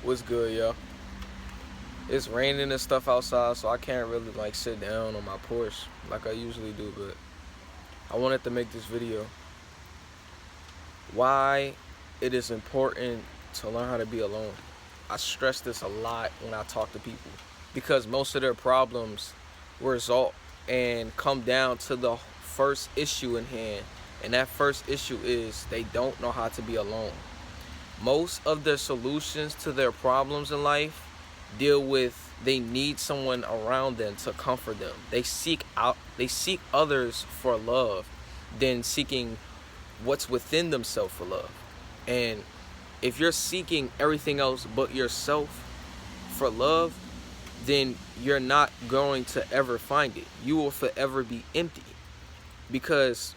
What's good, yo? It's raining and stuff outside, so I can't really like sit down on my porch like I usually do, but I wanted to make this video. Why it is important to learn how to be alone. I stress this a lot when I talk to people because most of their problems result and come down to the first issue in hand, and that first issue is they don't know how to be alone. Most of their solutions to their problems in life deal with they need someone around them to comfort them. They seek others for love than seeking what's within themselves for love. And if you're seeking everything else but yourself for love, then you're not going to ever find it. You will forever be empty because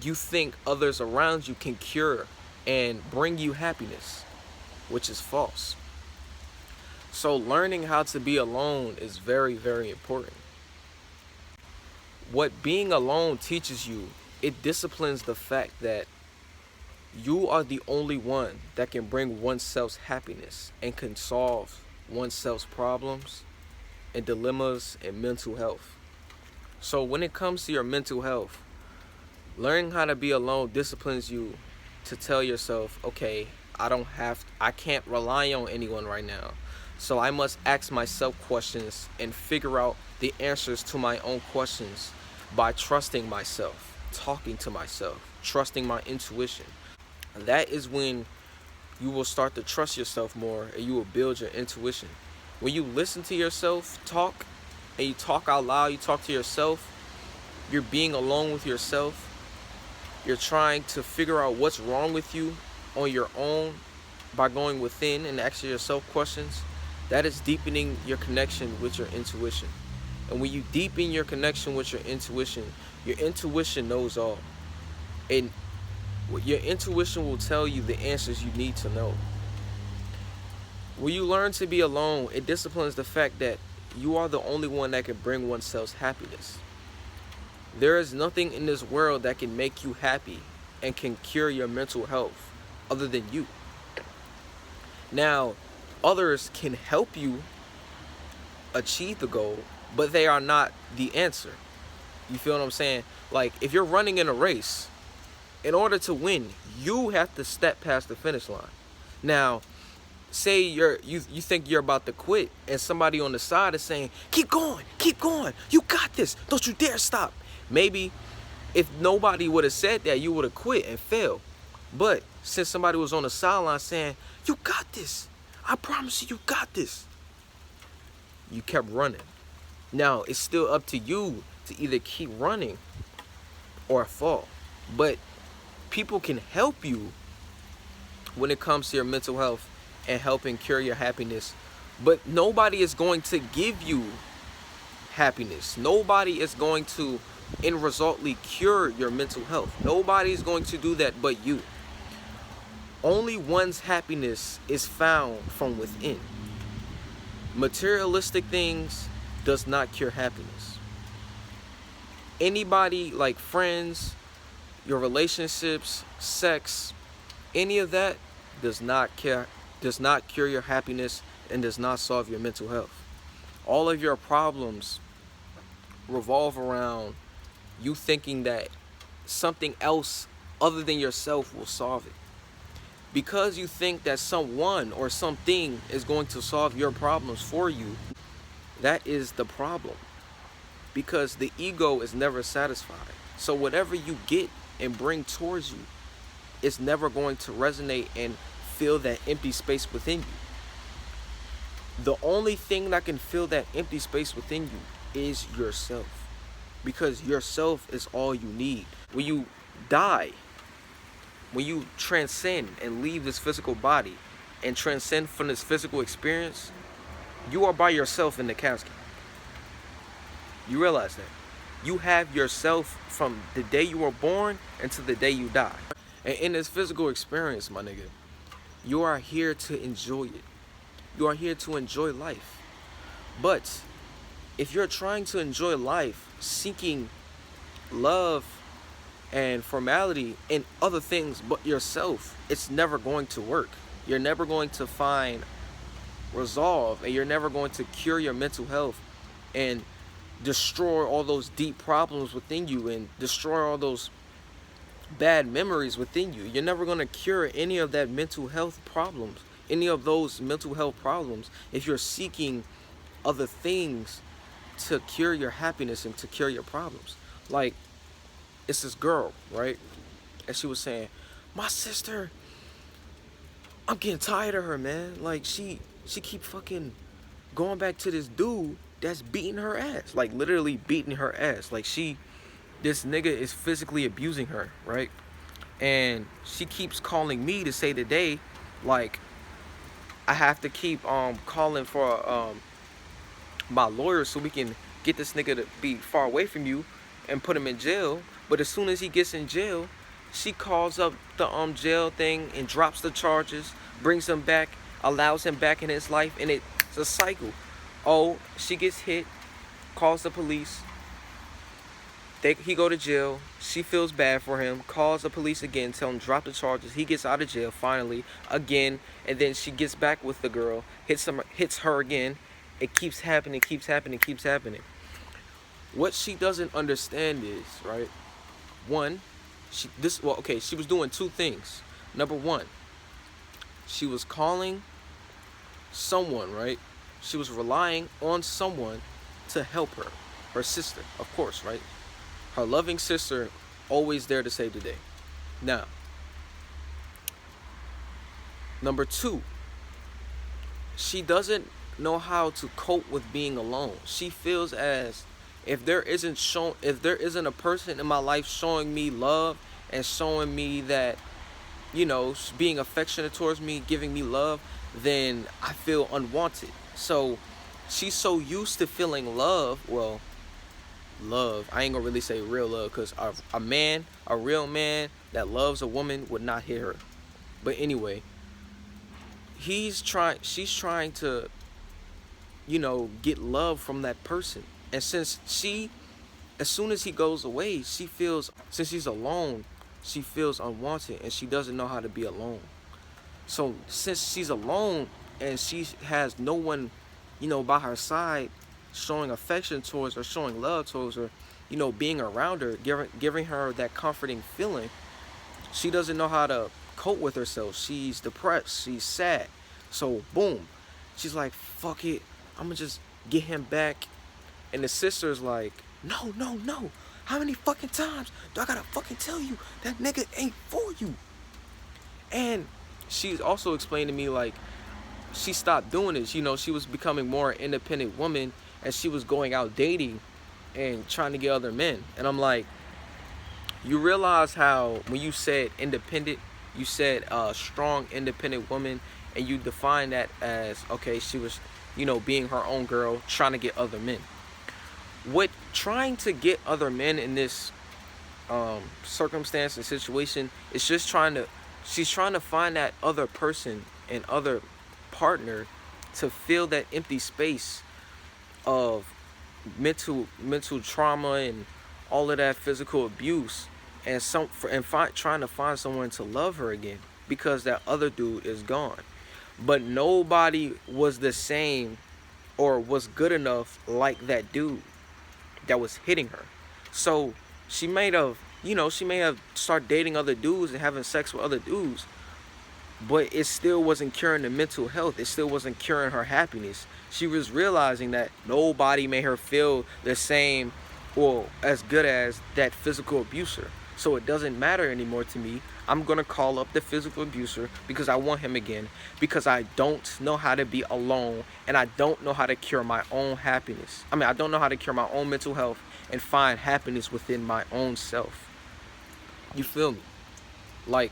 you think others around you can cure and bring you happiness, which is false. So learning how to be alone is very, very important. What being alone teaches you, it disciplines the fact that you are the only one that can bring oneself's happiness and can solve oneself's problems and dilemmas and mental health. So when it comes to your mental health, learning how to be alone disciplines you to tell yourself, okay, I can't rely on anyone right now. So I must ask myself questions and figure out the answers to my own questions by trusting myself, talking to myself, trusting my intuition. That is when you will start to trust yourself more and you will build your intuition. When you listen to yourself talk and you talk out loud, you talk to yourself, you're being alone with yourself. You're trying to figure out what's wrong with you on your own by going within and asking yourself questions. That is deepening your connection with your intuition. And when you deepen your connection with your intuition knows all. And your intuition will tell you the answers you need to know. When you learn to be alone, it disciplines the fact that you are the only one that can bring oneself's happiness. There is nothing in this world that can make you happy and can cure your mental health other than you. Now, others can help you achieve the goal, but they are not the answer. You feel what I'm saying? Like, if you're running in a race, in order to win, you have to step past the finish line. Now, say you think you're about to quit, and somebody on the side is saying, keep going, you got this, don't you dare stop. Maybe if nobody would have said that, you would have quit and failed. But since somebody was on the sideline saying, you got this, I promise you, you got this, you kept running. Now, it's still up to you to either keep running or fall. But people can help you when it comes to your mental health and helping cure your happiness. But nobody is going to give you happiness. Nobody is going to, in resultly, cure your mental health. Nobody is going to do that but you. Only one's happiness is found from within. Materialistic things does not cure happiness. Anybody, like friends, your relationships, sex, any of that does not cure your happiness and does not solve your mental health. All of your problems revolve around you thinking that something else other than yourself will solve it. Because you think that someone or something is going to solve your problems for you, that is the problem. Because the ego is never satisfied. So whatever you get and bring towards you, it's never going to resonate and fill that empty space within you. The only thing that can fill that empty space within you is yourself. Because yourself is all you need. When you die, when you transcend and leave this physical body and transcend from this physical experience, you are by yourself in the casket. You realize that. You have yourself from the day you were born until the day you die. And in this physical experience, my nigga, you are here to enjoy it. You are here to enjoy life. But if you're trying to enjoy life, seeking love and formality in other things but yourself, it's never going to work. You're never going to find resolve, and you're never going to cure your mental health and destroy all those deep problems within you and destroy all those bad memories within you. You're never going to cure any of that mental health problems, any of those mental health problems, if you're seeking other things to cure your happiness and to cure your problems. Like, it's this girl, right? And she was saying, my sister, I'm getting tired of her, man. Like, she keep fucking going back to this dude that's beating her ass. Like, literally beating her ass. Like, this nigga is physically abusing her, right? And she keeps calling me to say today, like, I have to keep calling for my lawyer so we can get this nigga to be far away from you and put him in jail. But as soon as he gets in jail, she calls up the jail thing and drops the charges, brings him back, allows him back in his life, and it's a cycle. Oh, she gets hit, calls the police, he go to jail, she feels bad for him, calls the police again, tell him drop the charges, he gets out of jail finally, again, and then she gets back with the girl, hits her again. It keeps happening, keeps happening, keeps happening. What she doesn't understand is, right, one, she was doing two things. Number one, she was calling someone, right? She was relying on someone to help her sister, of course, right? Her loving sister, always there to save the day. Now, number two, she doesn't know how to cope with being alone. She feels as if there isn't a person in my life showing me love and showing me that, being affectionate towards me, giving me love, then I feel unwanted. So she's so used to feeling love. Well, love, I ain't gonna really say real love, because a real man that loves a woman would not hit her. But anyway, she's trying to, get love from that person. And as soon as he goes away, since she's alone, she feels unwanted and she doesn't know how to be alone. So since she's alone and she has no one, by her side showing affection towards her, showing love towards her, being around her, giving her that comforting feeling, she doesn't know how to cope with herself. She's depressed, she's sad. So boom, she's like, fuck it, I'm gonna just get him back. And the sister's like, no, no, no. How many fucking times do I gotta fucking tell you that nigga ain't for you? And she's also explained to me, like, she stopped doing it. She was becoming more an independent woman and she was going out dating and trying to get other men. And I'm like, you realize how when you said independent, you said a strong independent woman, and you define that as, okay, she was, being her own girl, trying to get other men. What trying to get other men in this circumstance and situation is just she's trying to find that other person and other partner to fill that empty space of mental trauma and all of that physical abuse, and trying to find someone to love her again, because that other dude is gone. But nobody was the same or was good enough like that dude that was hitting her. So she may have started dating other dudes and having sex with other dudes, but it still wasn't curing the mental health. It still wasn't curing her happiness. She was realizing that nobody made her feel the same or as good as that physical abuser. So it doesn't matter anymore to me. I'm gonna call up the physical abuser because I want him again, because I don't know how to be alone and I don't know how to cure my own happiness. I don't know how to cure my own mental health and find happiness within my own self. You feel me? Like,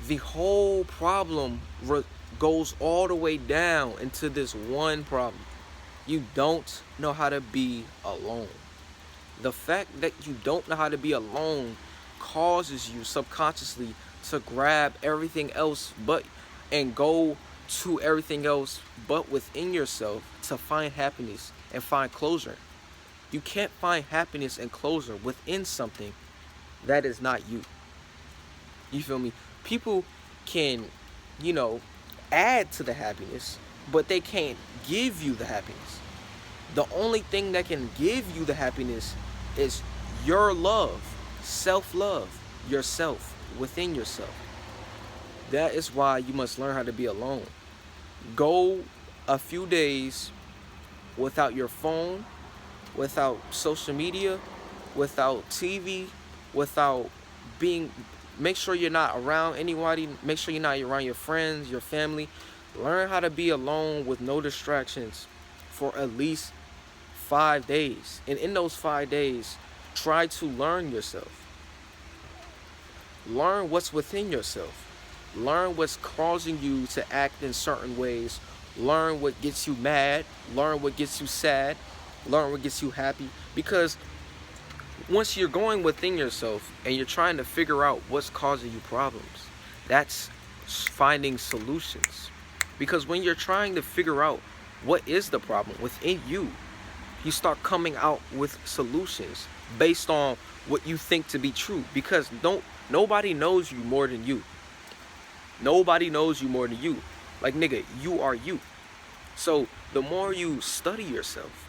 the whole problem goes all the way down into this one problem. You don't know how to be alone. The fact that you don't know how to be alone causes you subconsciously to grab everything else and go to everything else but within yourself to find happiness and find closure. You can't find happiness and closure within something that is not you. You feel me? People can, add to the happiness, but they can't give you the happiness. The only thing that can give you the happiness is your love, self-love, yourself, within yourself. That is why you must learn how to be alone. Go a few days without your phone, without social media, without TV, without being, make sure you're not around anybody, make sure you're not around your friends, your family. Learn how to be alone with no distractions for at least 5 days. And in those 5 days, try to learn yourself. Learn what's within yourself. Learn what's causing you to act in certain ways. Learn what gets you mad. Learn what gets you sad. Learn what gets you happy. Because once you're going within yourself and you're trying to figure out what's causing you problems, that's finding solutions. Because when you're trying to figure out what is the problem within you, you start coming out with solutions based on what you think to be true. Because nobody knows you more than you. Nobody knows you more than you. Like, nigga, you are you. So the more you study yourself,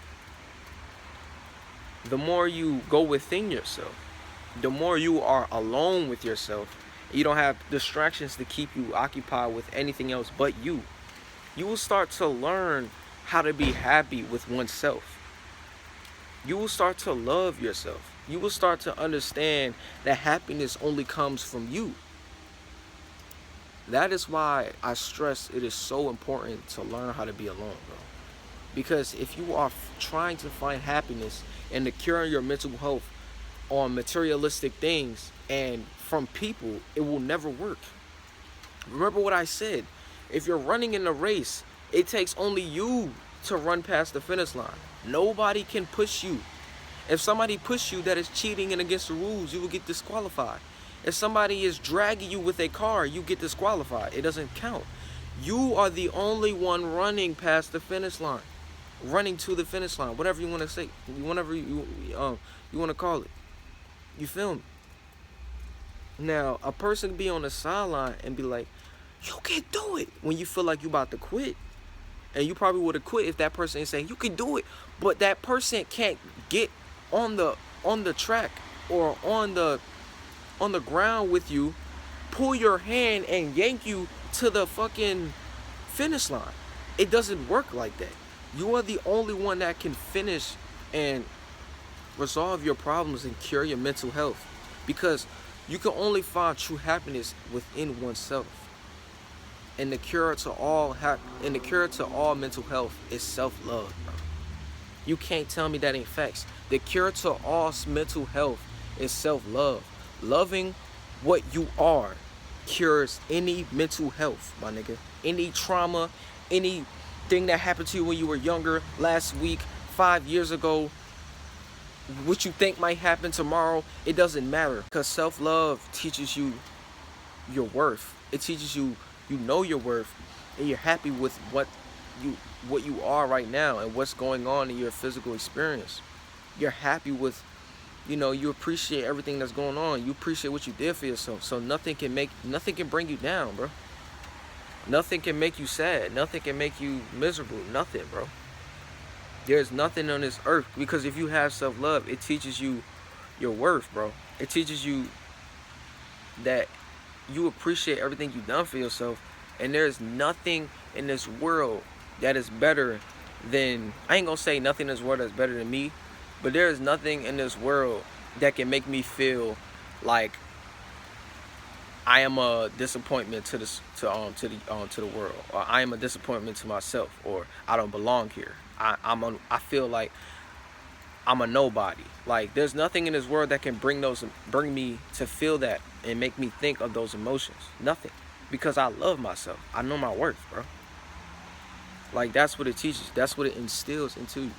the more you go within yourself, the more you are alone with yourself, you don't have distractions to keep you occupied with anything else but you, you will start to learn how to be happy with oneself. You will start to love yourself. You will start to understand that happiness only comes from you. That is why I stress it is so important to learn how to be alone, bro. Because if you are trying to find happiness and to cure your mental health on materialistic things and from people, it will never work. Remember what I said. If you're running in a race, it takes only you to run past the finish line. Nobody can push you. If somebody push you, that is cheating and against the rules, you will get disqualified. If somebody is dragging you with a car, you get disqualified. It doesn't count. You are the only one running past the finish line. Running to the finish line. Whatever you want to say. Whatever you want to call it. You feel me? Now, a person can be on the sideline and be like, you can do it. When you feel like you about to quit. And you probably would have quit if that person is saying, you can do it. But that person can't get on the track or on the ground with you, pull your hand and yank you to the fucking finish line. It doesn't work like that. You are the only one that can finish and resolve your problems and cure your mental health. Because you can only find true happiness within oneself. And the cure to all mental health is self-love, bro. You can't tell me that ain't facts. The cure to all mental health is self-love. Loving what you are cures any mental health, my nigga. Any trauma, anything that happened to you when you were younger, last week, 5 years ago, what you think might happen tomorrow, it doesn't matter. Because self-love teaches you your worth. It teaches you know your worth, and you're happy with what you are right now and what's going on in your physical experience. You're happy with, you appreciate everything that's going on. You appreciate what you did for yourself. So nothing can bring you down, bro. Nothing can make you sad. Nothing can make you miserable. Nothing, bro. There's nothing on this earth, because if you have self-love, it teaches you your worth, bro. It teaches you that you appreciate everything you've done for yourself, and there's nothing in this world that is better than, I ain't gonna say nothing in this world that's better than me, but there is nothing in this world that can make me feel like I am a disappointment to the world, or I am a disappointment to myself, or I don't belong here. I feel like I'm a nobody. Like, there's nothing in this world that can bring me to feel that and make me think of those emotions. Nothing. Because I love myself. I know my worth, bro. Like, that's what it teaches. That's what it instills into you.